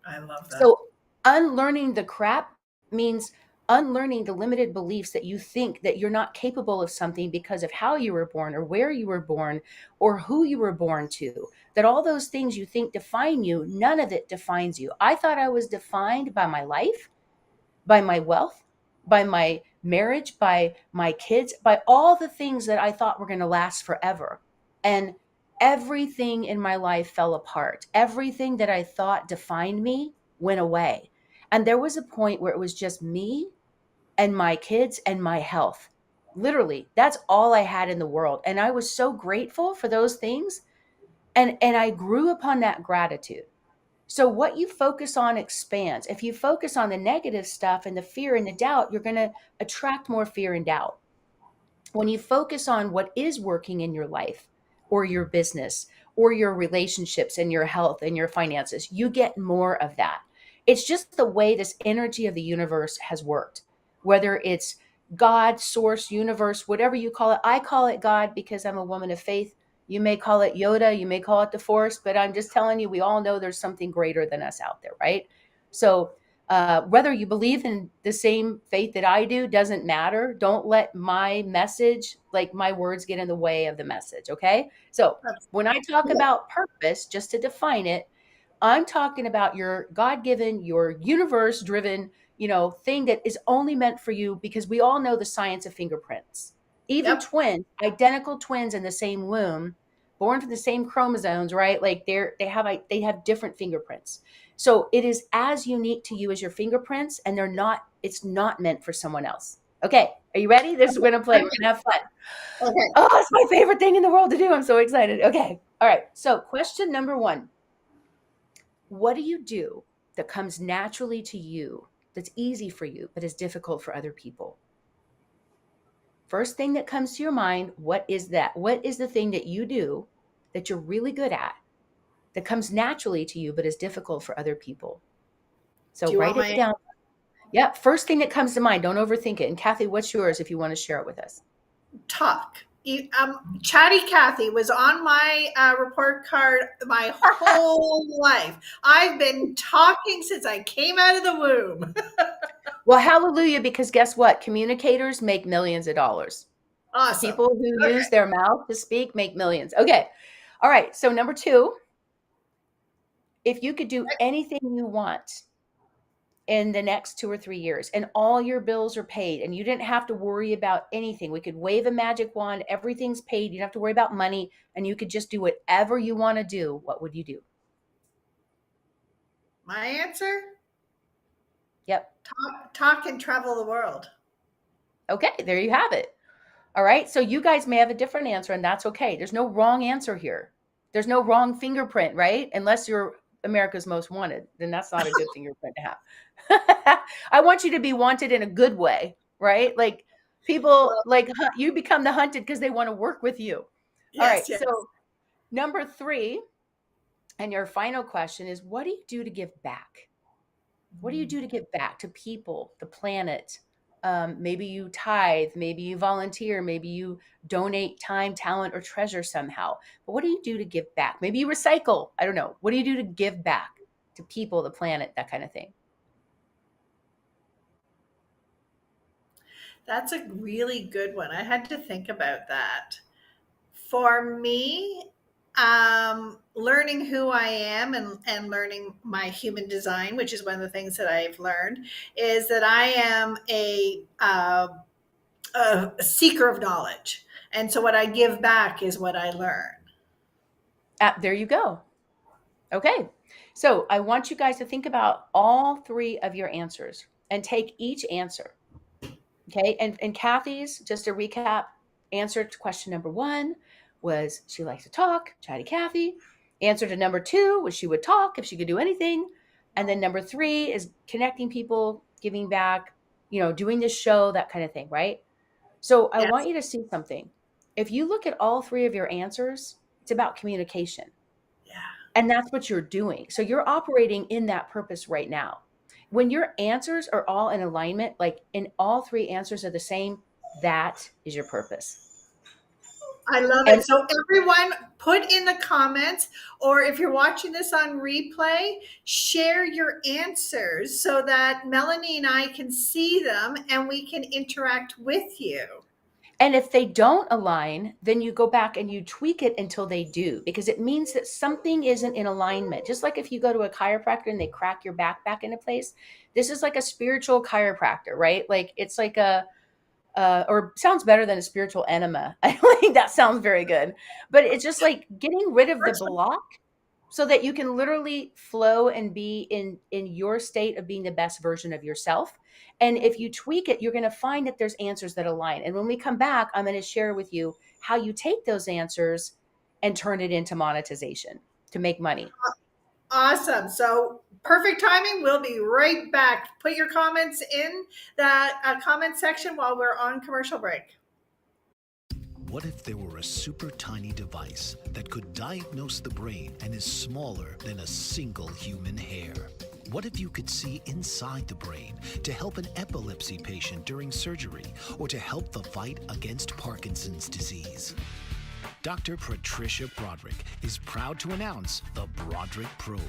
I love that. So unlearning the crap means unlearning the limited beliefs that you think that you're not capable of something because of how you were born or where you were born or who you were born to. That all those things you think define you, none of it defines you. I thought I was defined by my life, by my wealth, by my marriage, by my kids, by all the things that I thought were going to last forever. And everything in my life fell apart. Everything that I thought defined me went away. And there was a point where it was just me and my kids and my health. Literally, that's all I had in the world. And I was so grateful for those things. And I grew upon that gratitude. So what you focus on expands. If you focus on the negative stuff and the fear and the doubt, you're going to attract more fear and doubt. When you focus on what is working in your life or your business or your relationships and your health and your finances, you get more of that. It's just the way this energy of the universe has worked, whether it's God, source, universe, whatever you call it. I call it God because I'm a woman of faith. You may call it Yoda, you may call it the Force, but I'm just telling you, we all know there's something greater than us out there, right? So whether you believe in the same faith that I do doesn't matter. Don't let my message, like my words, get in the way of the message. Okay. So when I talk about purpose, just to define it, I'm talking about your God-given, your universe-driven, thing that is only meant for you, because we all know the science of fingerprints. Even twins, identical twins in the same womb, born from the same chromosomes, right? Like they have different fingerprints. So it is as unique to you as your fingerprints, and it's not meant for someone else. Okay, are you ready? This is going to play. We're going to have fun. Okay. Oh, it's my favorite thing in the world to do. I'm so excited. Okay. All right. So question number 1. What do you do that comes naturally to you, that's easy for you, but is difficult for other people? First thing that comes to your mind, what is that? What is the thing that you do that you're really good at, that comes naturally to you, but is difficult for other people? So write it down. Yeah, first thing that comes to mind. Don't overthink it. And Kathy, what's yours if you want to share it with us? Talk. Chatty Kathy was on my report card my whole life. I've been talking since I came out of the womb. Well, hallelujah, because guess what? Communicators make millions of dollars. Awesome. People who use their mouth to speak make millions. Okay. All right. So number 2, if you could do anything you want in the next 2 or 3 years and all your bills are paid and you didn't have to worry about anything, we could wave a magic wand, everything's paid, you don't have to worry about money, and you could just do whatever you want to do, what would you do? My answer? Yep. Talk and travel the world. Okay, there you have it. All right. So you guys may have a different answer, and that's okay. There's no wrong answer here. There's no wrong fingerprint, right? Unless you're America's Most Wanted, then that's not a good fingerprint to have. I want you to be wanted in a good way, right? Like people, like you become the hunted because they want to work with you. Yes, all right. yes. So number 3, and your final question is, what do you do to give back? What do you do to give back to people, the planet? Maybe you tithe, maybe you volunteer, maybe you donate time, talent, or treasure somehow. But what do you do to give back? Maybe you recycle. I don't know. What do you do to give back to people, the planet, that kind of thing? That's a really good one. I had to think about that. For me, learning who I am and learning my human design, which is one of the things that I've learned, is that I am a seeker of knowledge. And so what I give back is what I learn. There you go. Okay. So I want you guys to think about all 3 of your answers and take each answer. Okay. And Kathy's, just to recap, answer to question number 1 was she likes to talk, chatty Kathy. Answer to number 2 was she would talk if she could do anything. And then number 3 is connecting people, giving back, doing this show, that kind of thing, right? So I want you to see something. If you look at all 3 of your answers, it's about communication. Yeah. And that's what you're doing. So you're operating in that purpose right now. When your answers are all in alignment, like in all 3 answers are the same, that is your purpose. I love And it. So everyone put in the comments, or if you're watching this on replay, share your answers so that Melanie and I can see them and we can interact with you. And if they don't align, then you go back and you tweak it until they do, because it means that something isn't in alignment. Just like if you go to a chiropractor and they crack your back into place, this is like a spiritual chiropractor, right? Like it's like or sounds better than a spiritual enema. I think that sounds very good, but it's just like getting rid of the block so that you can literally flow and be in your state of being the best version of yourself. And if you tweak it, you're going to find that there's answers that align. And when we come back, I'm going to share with you how you take those answers and turn it into monetization to make money. Awesome. So perfect timing. We'll be right back. Put your comments in that comment section while we're on commercial break. What if there were a super tiny device that could diagnose the brain and is smaller than a single human hair? What if you could see inside the brain to help an epilepsy patient during surgery or to help the fight against Parkinson's disease? Dr. Patricia Broderick is proud to announce the Broderick Probe,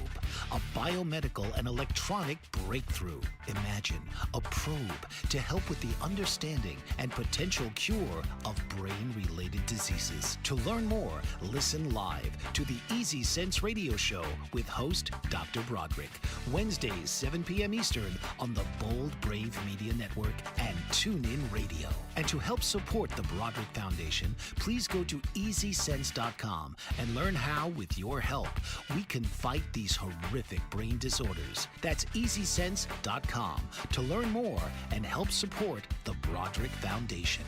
a biomedical and electronic breakthrough. Imagine a probe to help with the understanding and potential cure of brain-related diseases. To learn more, listen live to the Easy Sense radio show with host Dr. Broderick, Wednesdays 7 p.m. Eastern on the Bold Brave Media Network and TuneIn Radio. And to help support the Broderick Foundation, please go to EasySense.com and learn how, with your help, we can fight these horrific brain disorders. That's EasySense.com to learn more and help support the Broderick Foundation.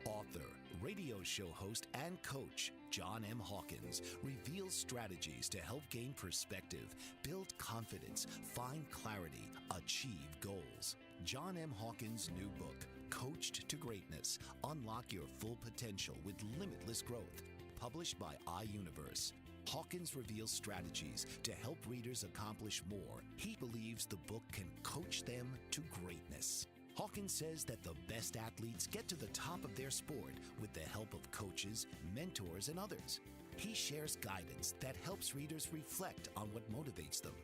Author, radio show host, and coach John M. Hawkins reveals strategies to help gain perspective, build confidence, find clarity, achieve goals. John M. Hawkins' new book, Coached to Greatness, Unlock Your Full Potential with Limitless Growth, published by iUniverse. Hawkins reveals strategies to help readers accomplish more. He believes the book can coach them to greatness. Hawkins says that the best athletes get to the top of their sport with the help of coaches, mentors, and others. He shares guidance that helps readers reflect on what motivates them,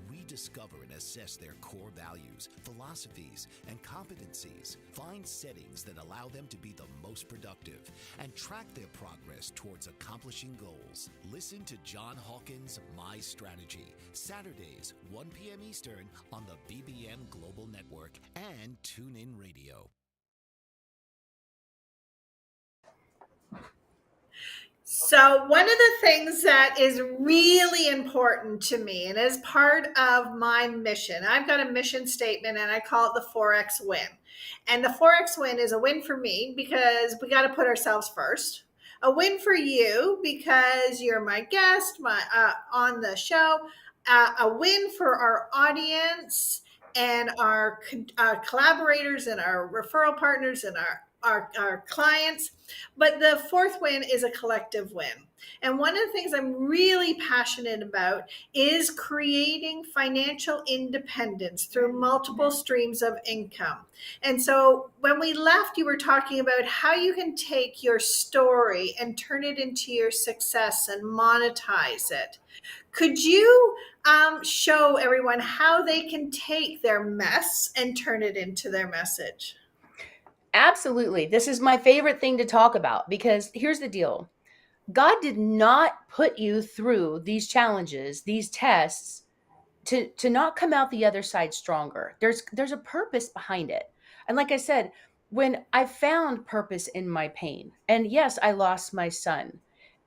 rediscover and assess their core values, philosophies, and competencies, find settings that allow them to be the most productive, and track their progress towards accomplishing goals. Listen to John Hawkins' My Strategy, Saturdays, 1 p.m. Eastern on the BBM Global Network and TuneIn Radio. So, one of the things that is really important to me, and as part of my mission, I've got a mission statement and I call it the 4X win. And the 4X win is a win for me because we got to put ourselves first. A win for you because you're my guest on the show. A win for our audience and our collaborators and our referral partners and our clients. But the fourth win is a collective win. And one of the things I'm really passionate about is creating financial independence through multiple streams of income. And so when we left, you were talking about how you can take your story and turn it into your success and monetize it. Could you show everyone how they can take their mess and turn it into their message? Absolutely. This is my favorite thing to talk about because here's the deal. God did not put you through these challenges, these tests to not come out the other side stronger. There's a purpose behind it. And like I said, when I found purpose in my pain, and yes, I lost my son,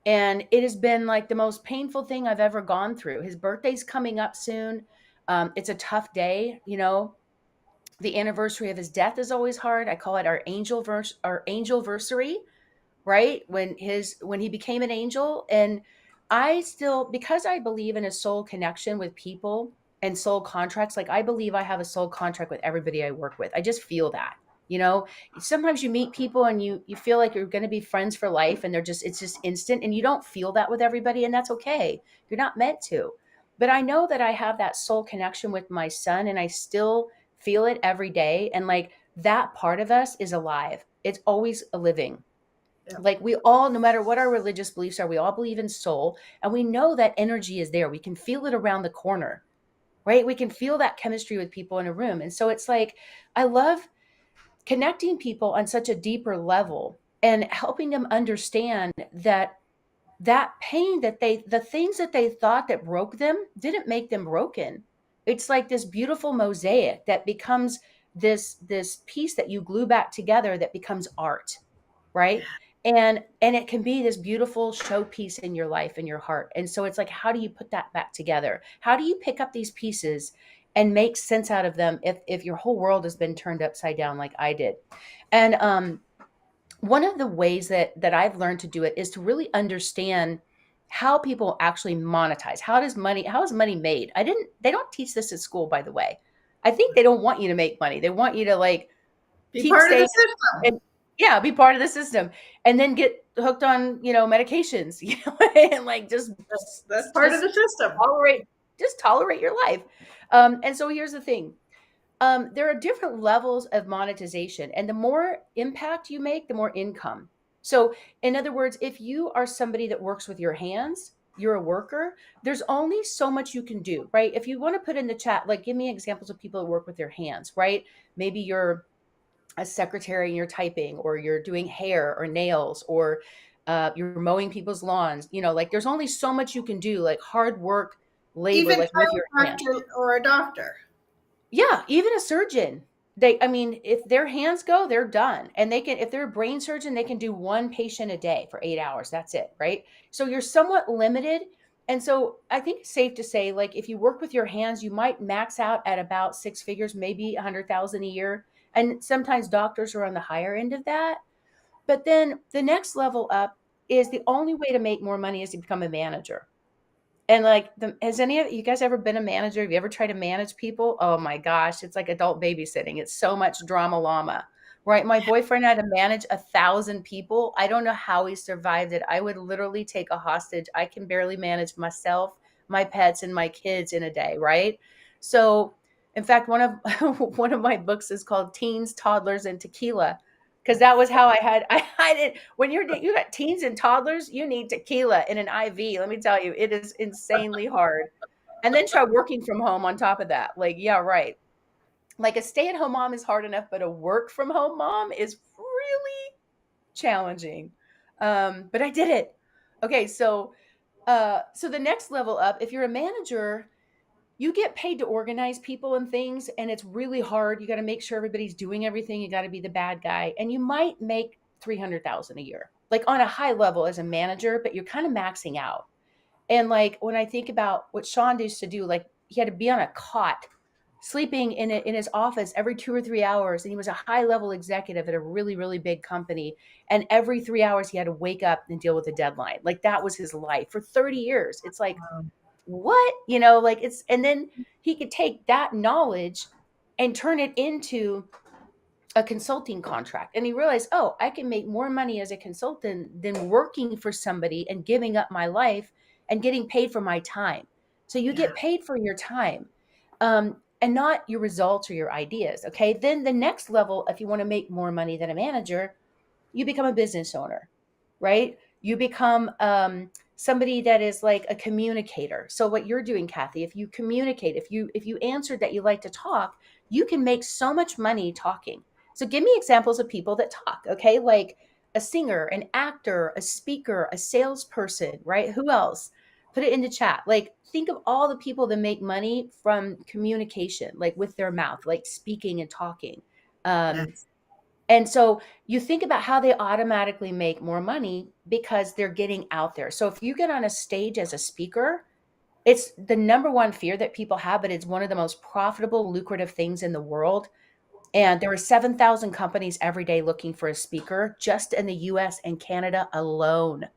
and it has been like the most painful thing I've ever gone through. His birthday's coming up soon. It's a tough day, you know. The anniversary of his death is always hard. I call it our angelversary, right? When he became an angel. And I still, because I believe in a soul connection with people and soul contracts, like I believe I have a soul contract with everybody I work with. I just feel that, you know. Sometimes you meet people and you feel like you're going to be friends for life and it's just instant, and you don't feel that with everybody, and that's okay. You're not meant to. But I know that I have that soul connection with my son, and I still feel it every day. And like that part of us is alive. It's always a living. Yeah. Like we all, no matter what our religious beliefs are, we all believe in soul, and we know that energy is there. We can feel it around the corner, right? We can feel that chemistry with people in a room. And so it's like, I love connecting people on such a deeper level and helping them understand that that pain that the things that they thought that broke them didn't make them broken. It's like this beautiful mosaic that becomes this piece that you glue back together that becomes art, right? And it can be this beautiful showpiece in your life, in your heart. And so it's like, how do you put that back together? How do you pick up these pieces and make sense out of them if your whole world has been turned upside down like I did? And one of the ways that I've learned to do it is to really understand how people actually monetize. How is money made? They don't teach this at school, by the way. I think they don't want you to make money. They want you to like Be keep part of the staying system. and yeah, be part of the system and then get hooked on, medications, and like That's part of the system. tolerate your life. And so here's the thing. There are different levels of monetization, and the more impact you make, the more income. So, in other words, if you are somebody that works with your hands, you're a worker, there's only so much you can do, right? If you want to put in the chat, like, give me examples of people that work with their hands, right? Maybe you're a secretary and you're typing, or you're doing hair or nails, or you're mowing people's lawns. Like, there's only so much you can do, like hard work, labor, Even like with your hands. or a doctor. Yeah, even a surgeon. I mean, if their hands go, they're done. And if they're a brain surgeon, they can do one patient a day for 8 hours. That's it, right? So you're somewhat limited. And so I think it's safe to say, like, if you work with your hands, you might max out at about six figures, maybe 100,000 a year. And sometimes doctors are on the higher end of that. But then the next level up is the only way to make more money is to become a manager. And like, has any of you guys ever been a manager? Have you ever tried to manage people? Oh my gosh, it's like adult babysitting. It's so much drama llama, right? My boyfriend had to manage 1,000 people. I don't know how he survived it. I would literally take a hostage. I can barely manage myself, my pets, and my kids in a day, right? So, in fact, one of one of my books is called Teens, Toddlers, and Tequila, because that was how I did. When you got teens and toddlers, you need tequila in an IV. Let me tell you, it is insanely hard. And then try working from home on top of that. Like, yeah, right. Like, a stay-at-home mom is hard enough, but a work from home mom is really challenging. But I did it. Okay, so the next level up, if you're a manager, you get paid to organize people and things, and it's really hard. You got to make sure everybody's doing everything. You got to be the bad guy, and you might make 300,000 a year, like on a high level as a manager, but you're kind of maxing out. And like, when I think about what Sean used to do, like, he had to be on a cot, sleeping in his office every 2 or 3 hours, and he was a high level executive at a really, really big company. And every 3 hours, he had to wake up and deal with a deadline. Like, that was his life for 30 years. It's like, what, like, and then he could take that knowledge and turn it into a consulting contract. And he realized, oh, I can make more money as a consultant than working for somebody and giving up my life and getting paid for my time. So you get paid for your time, and not your results or your ideas. Okay. Then the next level, if you want to make more money than a manager, you become a business owner, right? You become somebody that is like a communicator. So what you're doing, Kathy, if you communicate, if you answered that you like to talk, you can make so much money talking. So give me examples of people that talk, okay? Like a singer, an actor, a speaker, a salesperson, right? Who else? Put it in the chat. Like, think of all the people that make money from communication, like with their mouth, like speaking and talking. Yes. And so you think about how they automatically make more money because they're getting out there. So if you get on a stage as a speaker, it's the number one fear that people have, but it's one of the most profitable, lucrative things in the world. And there are 7,000 companies every day looking for a speaker just in the US and Canada alone.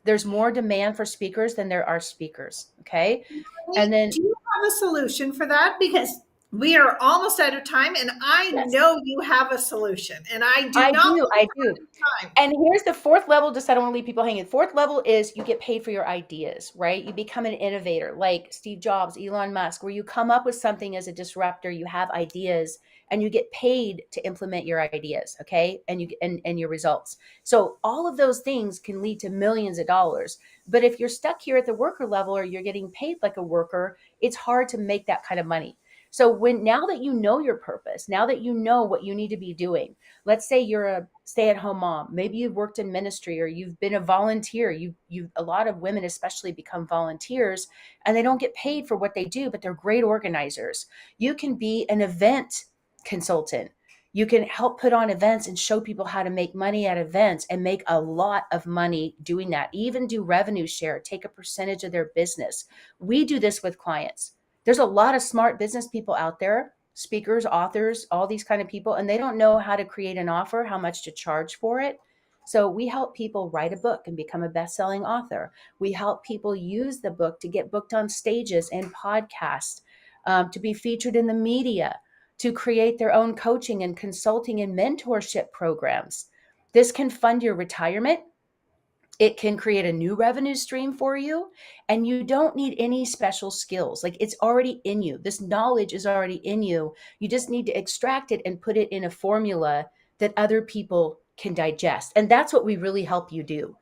There's more demand for speakers than there are speakers. Okay. And then, Do you have a solution for that? Because We are almost out of time, and I Yes. know you have a solution, and I do I not do. want I to do. run out of time. And here's the fourth level, just I don't want to leave people hanging. Fourth level is you get paid for your ideas, right? You become an innovator like Steve Jobs, Elon Musk, where you come up with something as a disruptor, you have ideas and you get paid to implement your ideas, okay? And your results. So all of those things can lead to millions of dollars. But if you're stuck here at the worker level or you're getting paid like a worker, it's hard to make that kind of money. So now that you know your purpose, now that you know what you need to be doing, let's say you're a stay-at-home mom, maybe you've worked in ministry or you've been a volunteer. You a lot of women especially become volunteers and they don't get paid for what they do, but they're great organizers. You can be an event consultant. You can help put on events and show people how to make money at events and make a lot of money doing that. Even do revenue share, take a percentage of their business. We do this with clients. There's a lot of smart business people out there, speakers, authors, all these kind of people, and they don't know how to create an offer, how much to charge for it. So we help people write a book and become a best-selling author. We help people use the book to get booked on stages and podcasts, to be featured in the media, to create their own coaching and consulting and mentorship programs. This can fund your retirement. It can create a new revenue stream for you, and you don't need any special skills. Like, it's already in you. This knowledge is already in you. You just need to extract it and put it in a formula that other people can digest. And that's what we really help you do.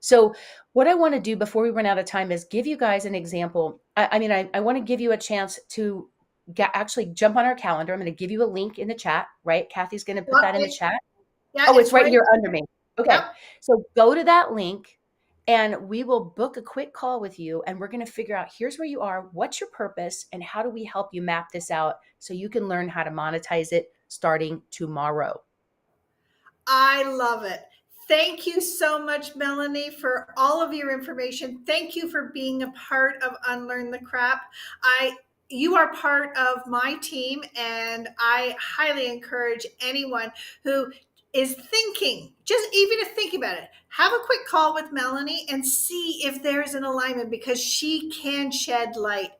So what I want to do before we run out of time is give you guys an example. I want to give you a chance to actually jump on our calendar. I'm going to give you a link in the chat, right? Kathy's going to put that in the chat. Yeah, Oh, it's it's right right. here under me. Okay. Yep. So go to that link and we will book a quick call with you and we're going to figure out here's where you are, what's your purpose, and how do we help you map this out so you can learn how to monetize it starting tomorrow. I love it. Thank you so much, Melanie, for all of your information. Thank you for being a part of Unlearn the Crap. You are part of my team, and I highly encourage anyone who is thinking, just even to think about it, have a quick call with Melanie and see if there's an alignment, because she can shed light.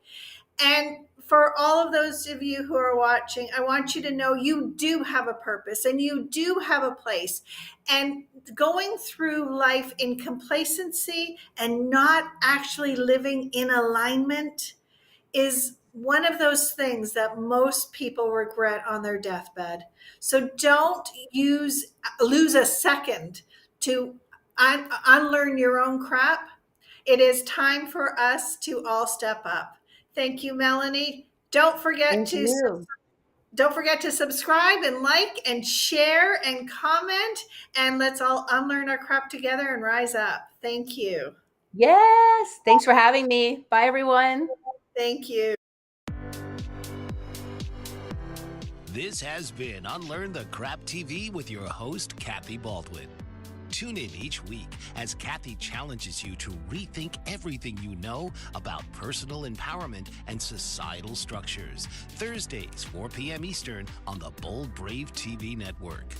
And for all of those of you who are watching, I want you to know you do have a purpose and you do have a place. And going through life in complacency and not actually living in alignment is one of those things that most people regret on their deathbed. So don't lose a second to unlearn your own crap. It is time for us to all step up. Thank you, Melanie. Thank you. Don't forget to subscribe and like and share and comment, and let's all unlearn our crap together and rise up. Thank you. Yes. Thanks for having me. Bye, everyone. Thank you. This has been Unlearn the Crap TV with your host, Kathy Baldwin. Tune in each week as Kathy challenges you to rethink everything you know about personal empowerment and societal structures. Thursdays, 4 p.m. Eastern on the Bold Brave TV network.